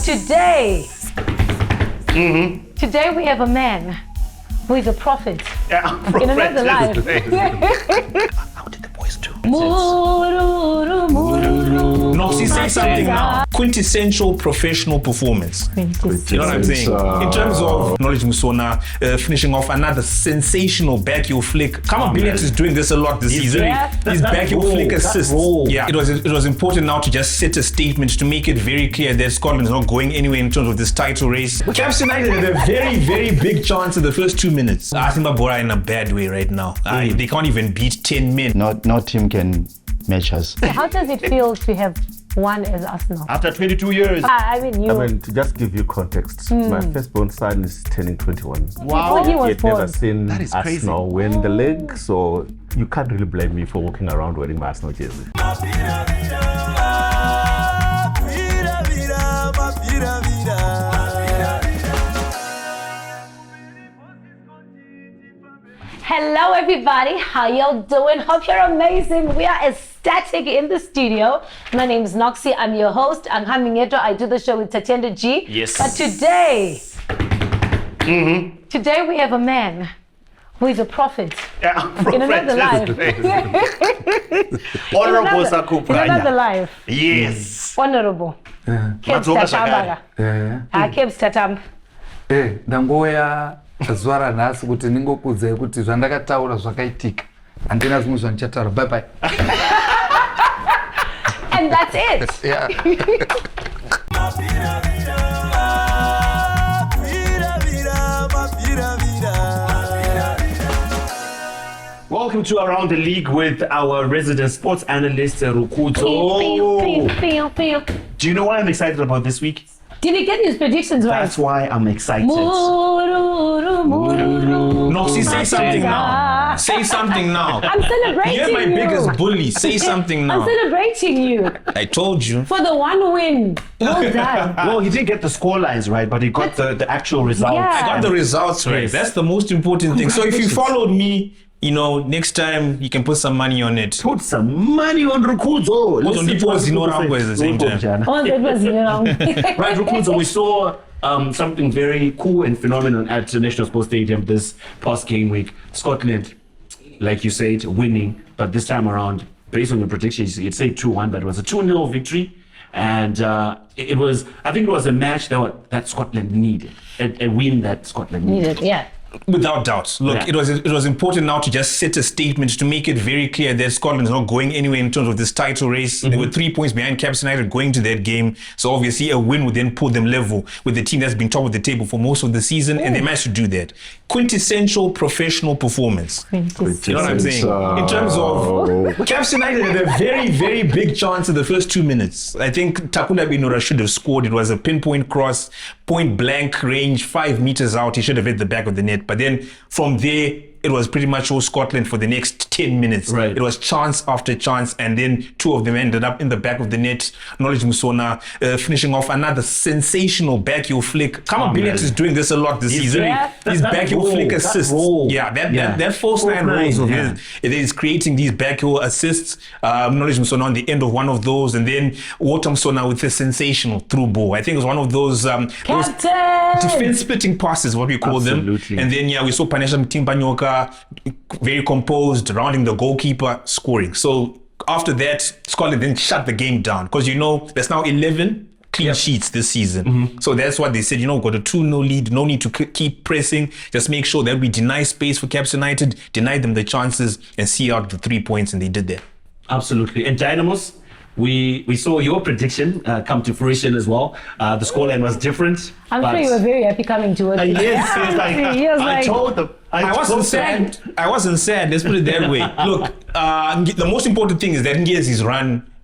Today we have a man who is a prophet in another life. How did the boys do? Noxy, say something now. Quintessential professional performance. You know what I'm saying? In terms of Knowledge Musona finishing off another sensational back heel flick. Billions is doing this a lot this season. His back heel flick assists. Yeah, it was important now to just set a statement to make it very clear that Scotland is not going anywhere in terms of this title race. Caps United had a very, very big chance in the first 2 minutes. I think Bora in a bad way right now. They can't even beat 10 men. No team can match us. How does it feel to have won as Arsenal? After 22 years. I mean, to just give you context, my firstborn son is turning 21. Wow. He was He had born. never seen That is Arsenal win the league, so you can't really blame me for walking around wearing my Arsenal jersey. Hello everybody, how y'all doing? Hope you're amazing. We are ecstatic in the studio. My name is Noxy, I'm your host. I'm Hamingeto. I do the show with Tatenda G. Yes. But today we have a man who is a prophet in another life. Honorable in another Sakupwanya. life. Yes. Honorable. Caps United Caps Tatam. Ndangoya zuva ranhasi kuti ndingokuudzai kuti zvandakataura zvakaitika handina zvimwe zvandichataura. Bye bye. And that's it. Yeah. Welcome to Around the League with our resident sports analyst, Rukuto. Do you know what I'm excited about this week? Did he get his predictions right? That's why I'm excited. Noxy, say something now. Say something now. I'm celebrating You're my biggest bully. Say something now. I'm celebrating you I told you. for the one win. Well done. Well, he didn't get the score lines right, but he got the actual results. Yeah. I got the results right. Yes. That's the most important thing. So if you followed me, you know, next time you can put some money on it. Put some money on Rukuto. Listen to what Zimbabwe at the same time. Oh, that was, Right, Rukuto, we saw something very cool and phenomenal at the National Sports Stadium this past game week. Scotland, like you said, winning, but this time around, based on your predictions, you'd say 2-1, but it was a 2-0 victory. And I think it was a match that Scotland needed, a win that Scotland needed. yeah. Without doubt. Look, Yeah. it was important now to just set a statement to make it very clear that Scotland is not going anywhere in terms of this title race. They were 3 points behind Caps United going to that game. So obviously a win would then put them level with the team that's been top of the table for most of the season, and they managed to do that. Quintessential professional performance. You know what I'm saying? In terms of Caps United had a very, very big chance in the first 2 minutes. I think Takunda Binura should have scored. It was a pinpoint cross, point blank range, 5 meters out. He should have hit the back of the net. But then from there, it was pretty much all Scotland for the next 10 minutes. Right. It was chance after chance, and then 2 of them ended up in the back of the net. Knowledge Musona finishing off another sensational back heel flick. Billions is doing this a lot this season. His back heel flick assists. That false nine rolls of his, it is creating these back heel assists. Knowledge Musona on the end of one of those, and then Water Musona with a sensational through ball. I think it was one of those defense splitting passes, what we call Absolutely. them. And then we saw Panesha Mtimbanyoka very composed, rounding the goalkeeper, scoring. So after that, Scotland then shut the game down, because there's now 11 clean sheets this season. So that's what they said, we've got a 2-0 lead, no need to keep pressing, just make sure that we deny space for Caps United, deny them the chances, and see out the 3 points, and they did that. Absolutely. And Dynamos, we saw your prediction come to fruition as well. The scoreline was different. I'm sure you were very happy coming to us. Yes, He was I like, told them. I wasn't sad. Let's put it that way. Look, the most important thing is that Ngezi's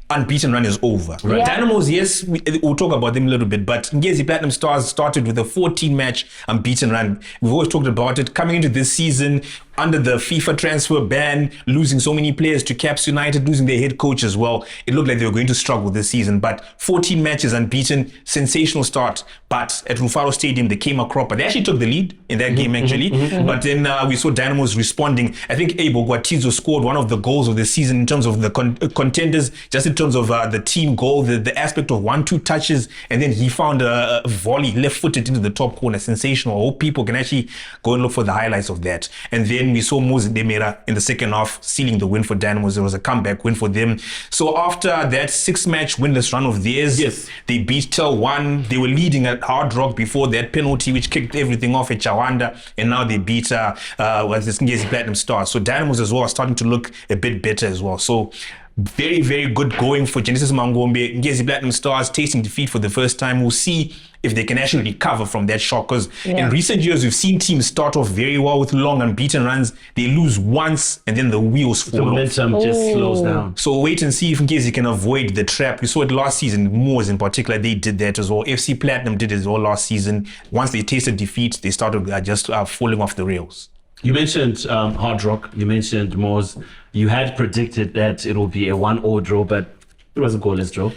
unbeaten run is over. Right. Yeah. Dynamos, yes, we'll talk about them a little bit, but Ngezi Platinum Stars started with a 14-match unbeaten run. We've always talked about it. Coming into this season, under the FIFA transfer ban, losing so many players to Caps United, losing their head coach as well, it looked like they were going to struggle this season. But 14 matches unbeaten, sensational start. But at Rufaro Stadium, they came a cropper. They actually took the lead in that game, actually. But then we saw Dynamos responding. I think Abel Guatizo scored one of the goals of the season in terms of the contenders, just in terms of the team goal, the aspect of 1-2 touches, and then he found a volley left-footed into the top corner. Sensational. I hope people can actually go and look for the highlights of that. And then we saw Mews in the second half sealing the win for Dynamos. It was a comeback win for them. So after that 6-match winless run of theirs, they beat Tel 1. They were leading at Hard Rock before that penalty which kicked everything off at Chawanda, and now they beat the Ngezi Platinum Stars. So Dynamos as well are starting to look a bit better as well. So very, very good going for Genesis Mangombe. Ngezi Platinum Stars tasting defeat for the first time. We'll see if they can actually recover from that shock, because in recent years we've seen teams start off very well with long unbeaten runs. They lose once and then the wheels fall off. The momentum just slows down. So wait and see if Ngezi can avoid the trap. We saw it last season. Mews in particular, they did that as well. FC Platinum did it as well last season. Once they tasted defeat, they started just falling off the rails. You mentioned Hard Rock, you mentioned Mews. You had predicted that it will be a 1-1 draw, but it was a goalless draw.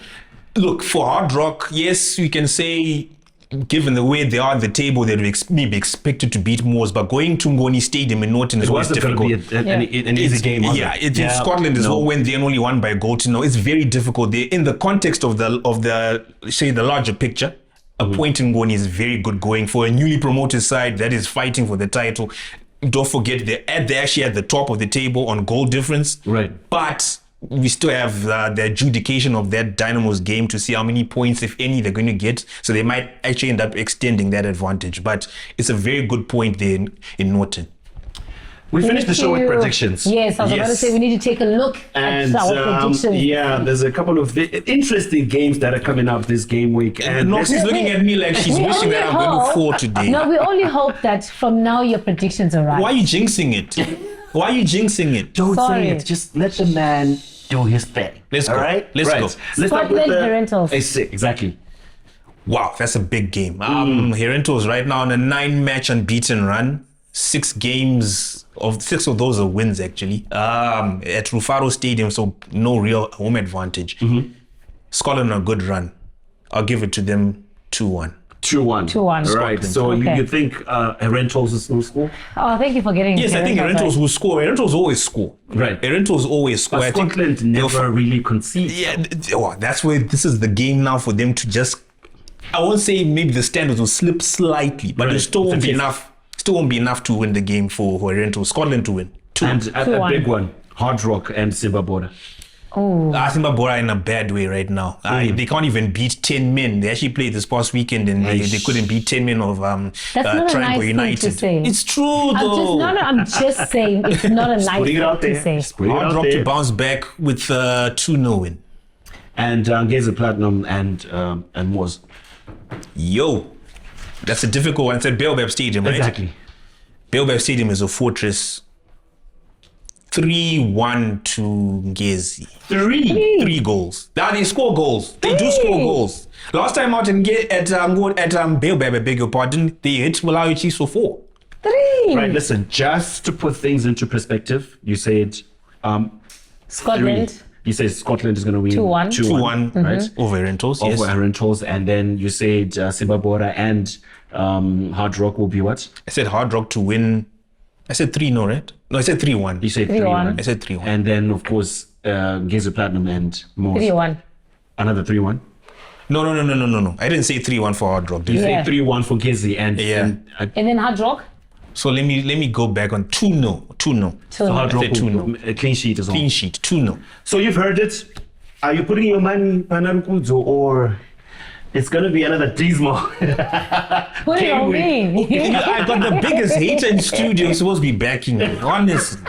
Look, for Hard Rock, yes, we can say, given the way they are at the table, they'd maybe expected to beat Mews, but going to Ngoni Stadium in Norton is always difficult. It wasn't going to be an easy game. It's in Scotland as well, when they only won by a goal to no. It's very difficult. They're in the context of the larger picture. A point in Ngoni is very good going for a newly promoted side that is fighting for the title. Don't forget, they're actually at the top of the table on goal difference. Right. But we still have the adjudication of that Dynamos game to see how many points, if any, they're going to get. So they might actually end up extending that advantage. But it's a very good point there in Norton. We finished the show with predictions. Yes, I was about to say we need to take a look at our predictions. Yeah, there's a couple of interesting games that are coming up this game week. And Noxy's looking at me like she's wishing that I'm going to fall today. No, we only hope that from now your predictions are right. Why are you jinxing it? Why are you jinxing it? Don't say it. Just let the man do his thing. Let's go. All right? Let's go. Let's start with Herentals. Exactly. Wow, that's a big game. Herentals right now on a 9-match unbeaten run. 6 of those are wins, actually. At Rufaro Stadium, so no real home advantage. Scotland on a good run. I'll give it to them 2-1. 2-1. Right. So you think Herentals will score? Oh, thank you for getting. Yes, I think Herentals will score. Herentals always score. Right. Herentals always score. But Scotland never really concede. Yeah, that's where this is the game now for them to just. I won't say maybe the standards will slip slightly, but it still won't be enough. Still won't be enough to win the game for Herentals. Scotland to win. 2. And a big one, Hard Rock and Zimbabwe. Zimbabwe are in a bad way right now. They can't even beat 10 men. They actually played this past weekend and they couldn't beat 10 men of Triangle United. Thing to say. It's true though. I'm just saying it's not a nice thing to say. Hard Rock to bounce back with 2-0 win. And Ngezi Platinum and Mews. Yo, that's a difficult one. It's at Baobab Stadium, right? Exactly. Baobab Stadium is a fortress. 3-1 to Ngezi. 3 goals. Now they score goals. They do score goals. Last time out at Baobab, I beg your pardon, they hit Malawi Chiefs for 4. 3. Right, listen, just to put things into perspective, you said Scotland. 3. You said Scotland is going to win 2-1, right? Over Herentals, yes. Over Herentals, and then you said Zimbabwe and Hard Rock will be what? I said Hard Rock to win. I said 3-0, right? No, I said 3-1. You said 3-1. I said 3-1. And then, of course, Ngezi Platinum and Mews. 3-1. Another 3-1? No. I didn't say 3-1 for Hard Rock. You say 3-1 for Ngezi and then Hard Rock? So let me go back on 2-0. 2-0. So Hard Rock 2-0. A clean sheet as well. Clean sheet, 2-0. So you've heard it. Are you putting your money Panarukudzo or it's going to be another dismal? What do you mean? I got the biggest hater in studio supposed to be backing me, honestly.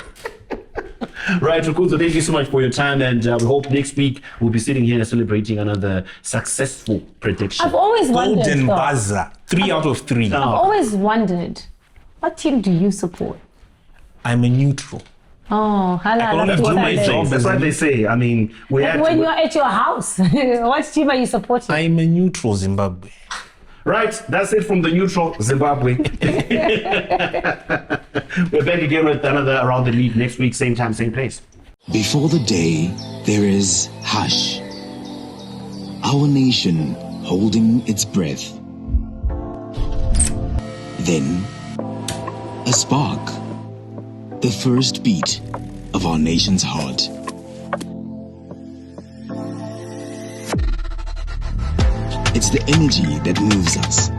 Right, Rukudzo, thank you so much for your time, and we hope next week we'll be sitting here celebrating another successful prediction. I've always wondered. Golden buzzer, 3 out of 3. I've always wondered, what team do you support? I'm a neutral. Oh, I can only do my job. That's what they say. I mean, when you're at your house, what team are you supporting? I'm a neutral Zimbabwe. Right, that's it from the neutral Zimbabwe. We're back again with another Around the League next week, same time, same place. Before the day, there is hush. Our nation holding its breath. Then, a spark. The first beat of our nation's heart. It's the energy that moves us.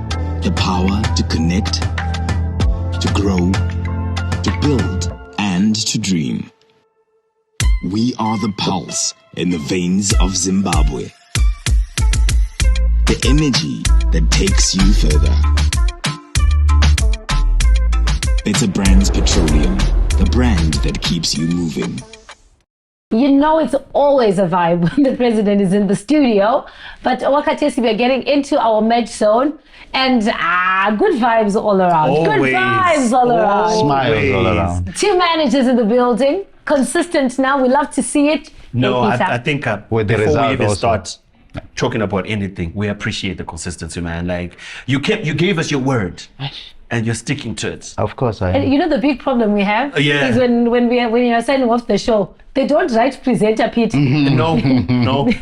The power to connect, to grow, to build, and to dream. We are the pulse in the veins of Zimbabwe. The energy that takes you further. It's a brand's Petroleum, the brand that keeps you moving. You know, it's always a vibe when the president is in the studio. But Wakatesi, we are getting into our match zone. And good vibes all around. Always. Good vibes all around. Smiles all around. Two managers in the building. Consistent now. We love to see it. No, Hey, Peter. I think With the before result we even also. start talking about anything, we appreciate the consistency, man. Like you gave us your word, and you're sticking to it. Of course, I And am. you know the big problem we have Yeah. is when you're signing off the show, they don't write presenter Pete. No,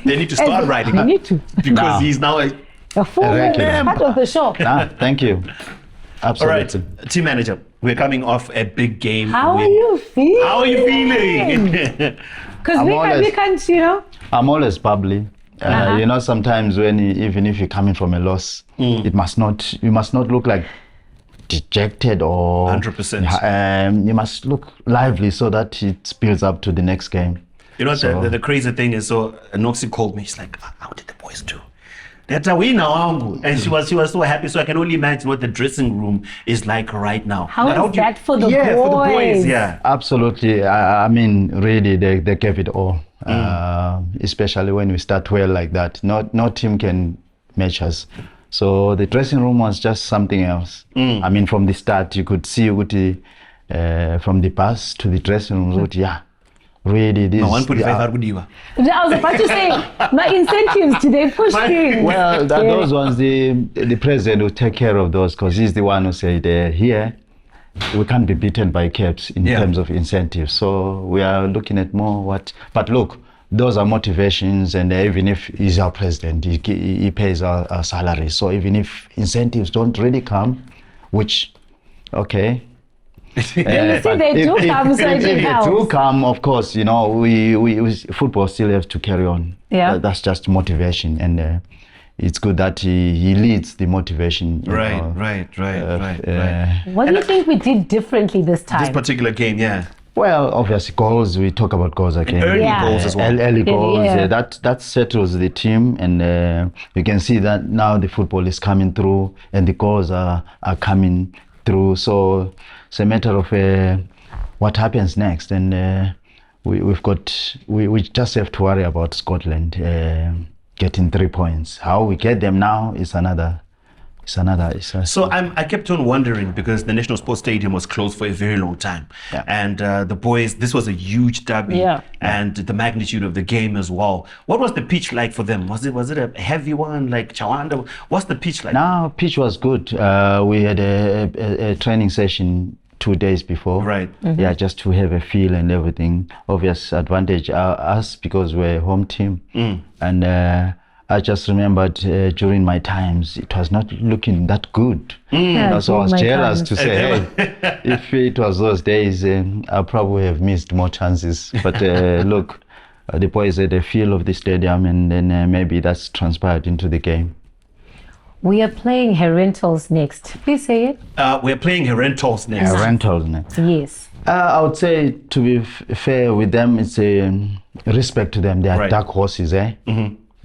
they need to start writing They need to. because No. he's now a. A full Thank you. part of the show. Thank you. All right, Absolutely. team manager, we're coming off a big game. How with- are you feeling? How are you feeling? Because I'm we honest. can't, you know. I'm always bubbly. You know, sometimes even if you're coming from a loss, you must not look like dejected or 100%. You must look lively so that it builds up to the next game. You know, So- the crazy thing is, so Noxy called me. He's like, how did the boys do? That's a win now, and she was so happy. So I can only imagine what the dressing room is like right now. How Like, is do you- that for the yeah, for the boys, boys? yeah. Absolutely. I mean, really, they gave it all. Especially when we start well like that. No team can match us. So the dressing room was just something else. I mean, from the start, you could see from the bus to the dressing room, yeah, really, this. No, 1.5 Argudiwa. I was about to say, my incentives today pushed in. Well, those ones, the president will take care of those because he's the one who said, here, we can't be beaten by Caps in terms of incentives. So we are looking at more but look, those are motivations, and even if he's our president, he pays our salary. So even if incentives don't really come, which, okay. They But do come, so if it they helps. do come, of course, you know, we football still have to carry on. Yeah. That's just motivation, and it's good that he leads the motivation. you Right, know. right. What do you think we did differently this time? This particular game, yeah. Well, obviously, goals. We talk about goals again. Early Yeah. goals as well. Early goals. Yeah. That settles the team, and you can see that now the football is coming through, and the goals are coming through. So it's a matter of what happens next, and we just have to worry about Scotland getting 3 points. How we get them now is another. So I kept on wondering because the National Sports Stadium was closed for a very long time. Yeah. And the boys, this was a huge derby. Yeah. And the magnitude of the game as well. What was the pitch like for them? Was it a heavy one like Chawanda? What's the pitch like? Now pitch was good. We had a training session 2 days before. Right. Yeah, just to have a feel and everything. Obvious advantage us because we're a home team. And I just remembered during my times, it was not looking that good. Yeah, So I was during my jealous times. to say, hey, if it was those days, I probably have missed more chances. But look, the boys had a feel of the stadium, and then maybe that's transpired into the game. We are playing Herentals next. Please say it. We're playing Herentals next. Rentals next. Yes. I would say, to be fair with them, it's a respect to them. They are Right. dark horses, eh?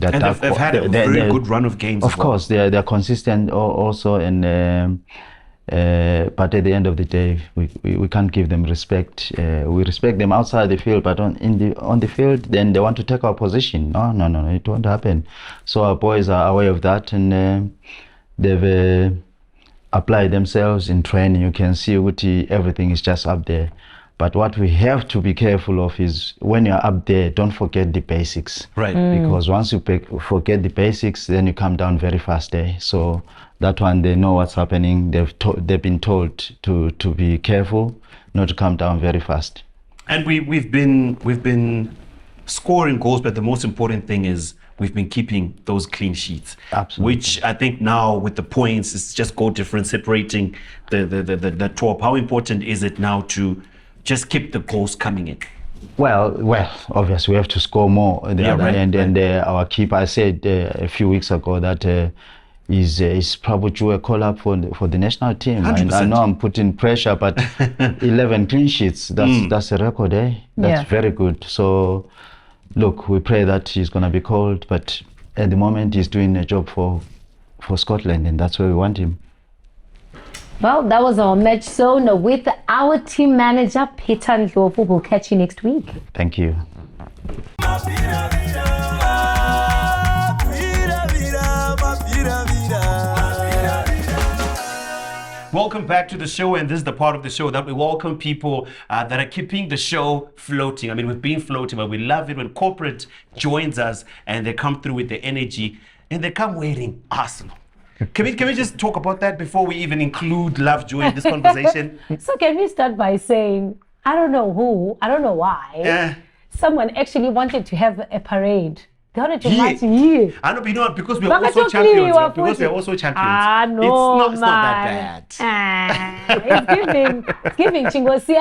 They're And dark they've had a they're- very they're- good run of games. Of as well. course, they're consistent also, and but at the end of the day, we can't give them respect. We respect them outside the field, but on the field, then they want to take our position. No, it won't happen. So our boys are aware of that, and they've applied themselves in training. You can see everything is just up there. But what we have to be careful of is when you're up there, don't forget the basics. Right. Because once you forget the basics, then you come down very fast there. So that one, they know what's happening. They've been told to be careful, not to come down very fast. And we've been scoring goals, but the most important thing is we've been keeping those clean sheets. Absolutely. Which I think now with the points, it's just goal difference separating the top. How important is it now to just keep the goals coming in? Well, obviously we have to score more at the other end. And our keeper said a few weeks ago that is probably due a call up for the national team. And I know I'm putting pressure, but 11 clean sheets, that's a record, eh? That's very good. So look, we pray that he's going to be called, but at the moment he's doing a job for Scotland, and that's where we want him. Well, that was our match zone with our team manager, Peter Ndlovu. We'll catch you next week. Thank you. Welcome back to the show, and this is the part of the show that we welcome people that are keeping the show floating. I mean, we've been floating, but we love it when corporate joins us and they come through with the energy and they come wearing Arsenal. Can we just talk about that before we even include Lovejoy in this conversation? So can we start by saying, I don't know who, I don't know why, someone actually wanted to have a parade. They wanted to march here. I know, but you know what? Because we're also champions. Because we're also champions. No, it's not that bad. It's giving Chingosia.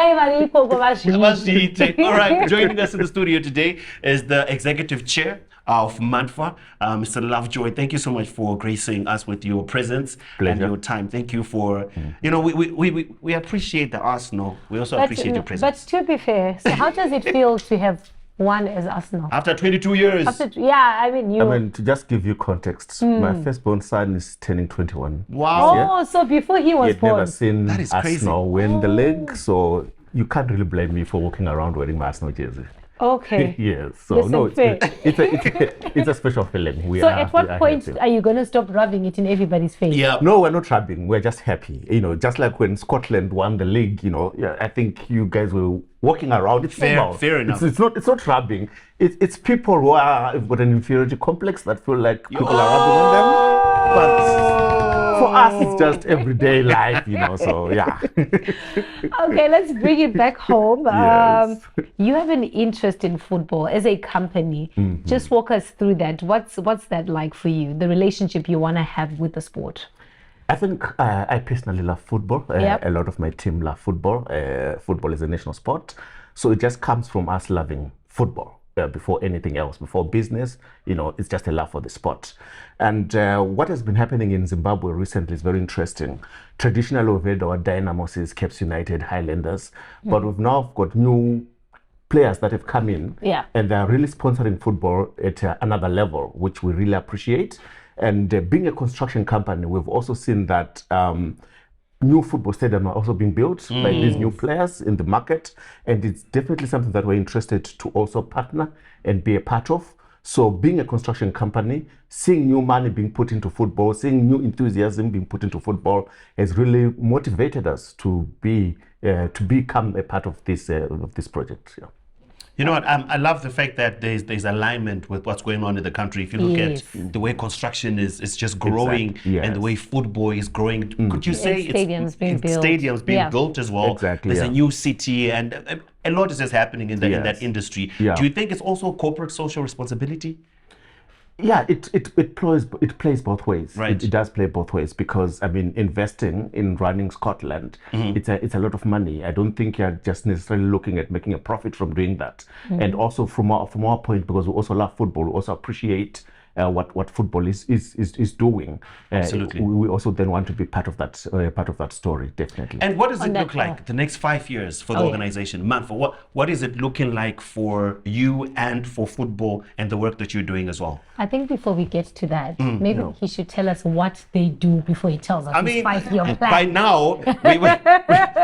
All right, joining us in the studio today is the Executive Chair of MANFA, Mr. Lovejoy. Thank you so much for gracing us with your presence and your time. Thank you for, you know, we appreciate the Arsenal. We also appreciate your presence. But to be fair, so how does it feel to have one as Arsenal? After 22 years. I mean, to just give you context, my firstborn son is turning 21. Wow. Oh, so before he was born. Never seen That is crazy. Arsenal win the league, so you can't really blame me for walking around wearing my Arsenal jersey. Okay. Yes. So Listen, it's a special feeling. At what point are you going to stop rubbing it in everybody's face? Yeah. No, we're not rubbing. We're just happy. You know, just like when Scotland won the league, you know, I think you guys were walking around. It's fair enough. It's not rubbing. It's people who have got an inferiority complex that feel like people are rubbing on them. But for us, it's just everyday life, you know, so yeah. Okay, let's bring it back home. Yes. You have an interest in football as a company. Just walk us through that. What's that like for you, the relationship you want to have with the sport? I think I personally love football. A lot of my team love football. Football is a national sport. So it just comes from us loving football. Before anything else, before business, you know, it's just a love for the sport. And what has been happening in Zimbabwe recently is very interesting. Traditionally, we've had our Dynamos, Caps United, Highlanders, but we've now got new players that have come in, and they're really sponsoring football at another level, which we really appreciate. And being a construction company, we've also seen that new football stadiums are also being built by these new players in the market, and it's definitely something that we're interested to also partner and be a part of. So being a construction company, seeing new money being put into football, seeing new enthusiasm being put into football has really motivated us to become a part of this project. Yeah. You know what? I love the fact that there's alignment with what's going on in the country. If you look at the way construction is just growing, and the way football is growing, could you say stadiums being built? Stadiums being built as well. Exactly. There's a new city, and a lot is just happening in that industry. Yeah. Do you think it's also corporate social responsibility? Yeah, it plays both ways. Right. It does play both ways because, I mean, investing in running Scotland, it's a lot of money. I don't think you're just necessarily looking at making a profit from doing that. And also from our point, because we also love football, we also appreciate what football is doing. Absolutely. We also then want to be part of that story, definitely. And what does it look like the next 5 years for the organization, MANFA? What is it looking like for you and for football and the work that you're doing as well? I think before we get to that, maybe he should tell us what they do before he tells us his 5-year plan. By now,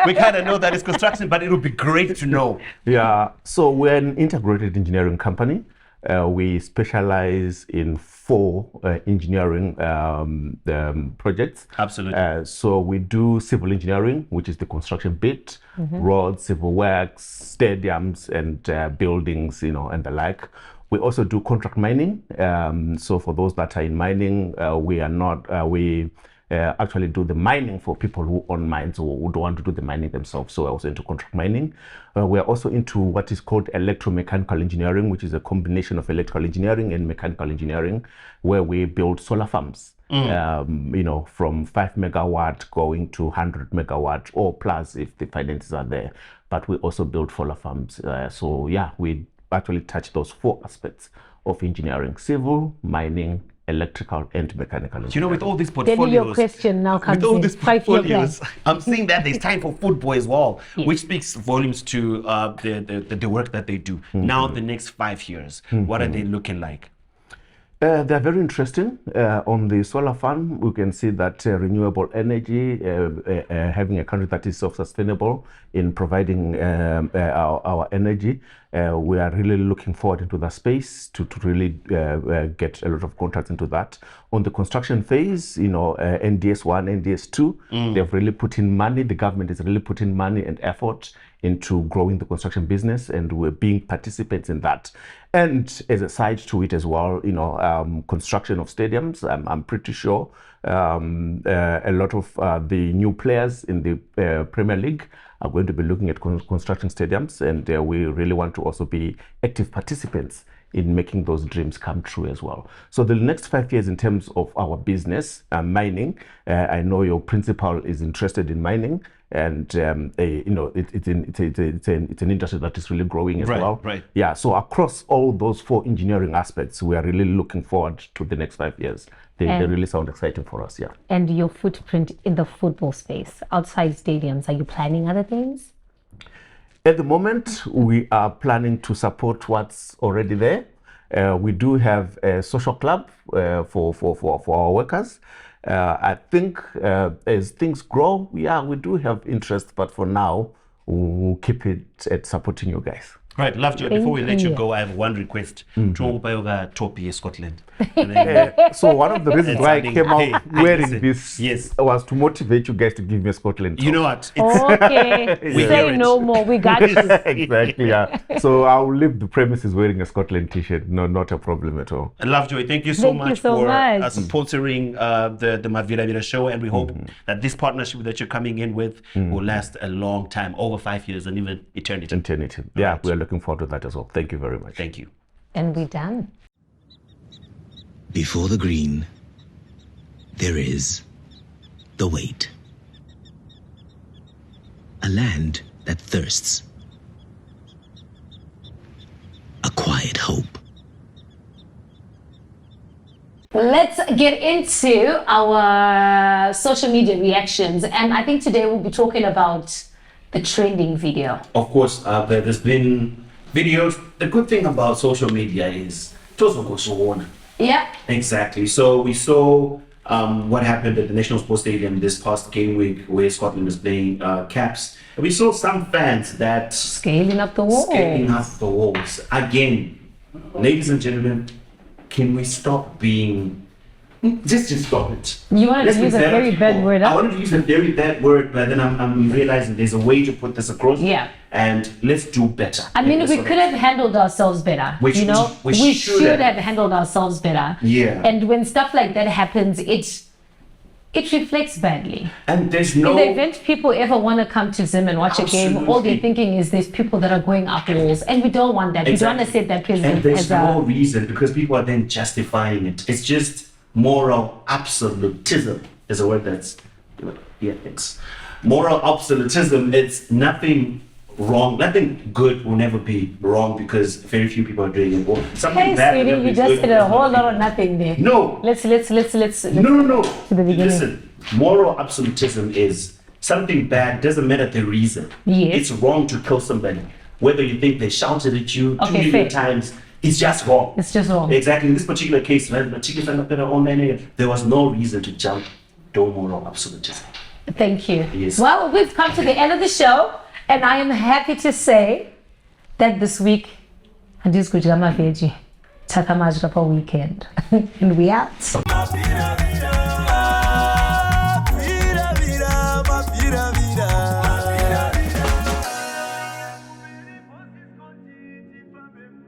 we kind of know that it's construction, but it would be great to know. Yeah, so we're an integrated engineering company. We specialize in 4 engineering projects. Absolutely. So we do civil engineering, which is the construction bit, roads, civil works, stadiums, and buildings, and the like. We also do contract mining. So for those that are in mining, we actually do the mining for people who own mines or who don't want to do the mining themselves. So we're also into contract mining. We're also into what is called electromechanical engineering, which is a combination of electrical engineering and mechanical engineering, where we build solar farms, from 5 megawatt going to 100 megawatt or plus if the finances are there. But we also build solar farms. We actually touch those 4 aspects of engineering: civil, mining, electrical, and mechanical engineering. With all these Then portfolios, your question now comes with all in. these 5-year plan. portfolios, I'm seeing that there's time for football as well, which speaks volumes to the work that they do. Now, the next 5 years, what are they looking like? They're very interesting. On the solar farm, we can see that renewable energy, having a country that is self-sustainable in providing our energy, we are really looking forward into that space to really get a lot of contracts into that. On the construction phase, NDS 1, NDS 2, they've really put in money. The government is really putting money and effort into growing the construction business, and we're being participants in that. And as a side to it as well, construction of stadiums. I'm pretty sure a lot of the new players in the Premier League are going to be looking at constructing stadiums, and we really want to also be active participants in making those dreams come true as well. So the next 5 years in terms of our business, mining, I know your principal is interested in mining, and it's an industry that is really growing as well. Right. Yeah. So across all those 4 engineering aspects, we are really looking forward to the next 5 years. They really sound exciting for us. Yeah. And your footprint in the football space, outside stadiums, are you planning other things? At the moment, we are planning to support what's already there. We do have a social club for our workers. I think as things grow, we do have interest, but for now, we'll keep it at supporting you guys. Right, Lovejoy, before we let you go, I have one request. Topi Scotland. So one of the reasons why I came out wearing this Yes. was to motivate you guys to give me a Scotland top. You know what? Okay, We say hear no it. more. We got you. Exactly, yeah. So I'll leave the premises wearing a Scotland t-shirt. No, not a problem at all. Lovejoy, thank you so Thank you much so for much. sponsoring the Mavila Vida show, and we hope that this partnership that you're coming in with will last a long time, over 5 years and even eternity. Yeah, Right. we are looking forward to that as well. Thank you very much. Thank you. And we're done. Before the green, there is the wait. A land that thirsts. A quiet hope. Let's get into our social media reactions. And I think today we'll be talking about the trending video. Of course, there's been videos. The good thing about social media is Yeah. exactly. So we saw what happened at the National Sports Stadium this past game week where Scotland was playing Caps. And we saw some fans that Scaling up the wall. scaling up the walls. Again, ladies and gentlemen, can we stop being... Just stop it. You wanted Let's to be use a better very bad people. word, I huh? wanted to use a very bad word, but then I'm realizing there's a way to put this across. Yeah. And let's do better. I mean, Let's we sort of- could have handled ourselves better. We should have handled ourselves better. Yeah. And when stuff like that happens, it reflects badly. And there's In no... the event people ever want to come to Zim and watch a game, all they're Absolutely. thinking is there's people that are going up walls, and we don't want that. We don't want to set that And precedent there's as no a... reason, because people are then justifying it. It's just moral absolutism is a word that's... Yeah, it's moral absolutism. It's nothing wrong. Nothing good will never be wrong because very few people are doing it. Or something Hey, bad will sweetie, never you be just good said a because whole nothing- lot of nothing there. No. Let's No. the beginning. Listen, moral absolutism is something bad, doesn't matter the reason. Yes. It's wrong to kill somebody. Whether you think they shouted at you 2 Okay, million fair. times, it's just wrong. It's just wrong. Exactly. In this particular case, there was no reason to jump to moral absolutism. Thank you. Yes. Well, we've come to the end of the show, and I am happy to say that this week, and this good veggie. takamajra per weekend. And we out.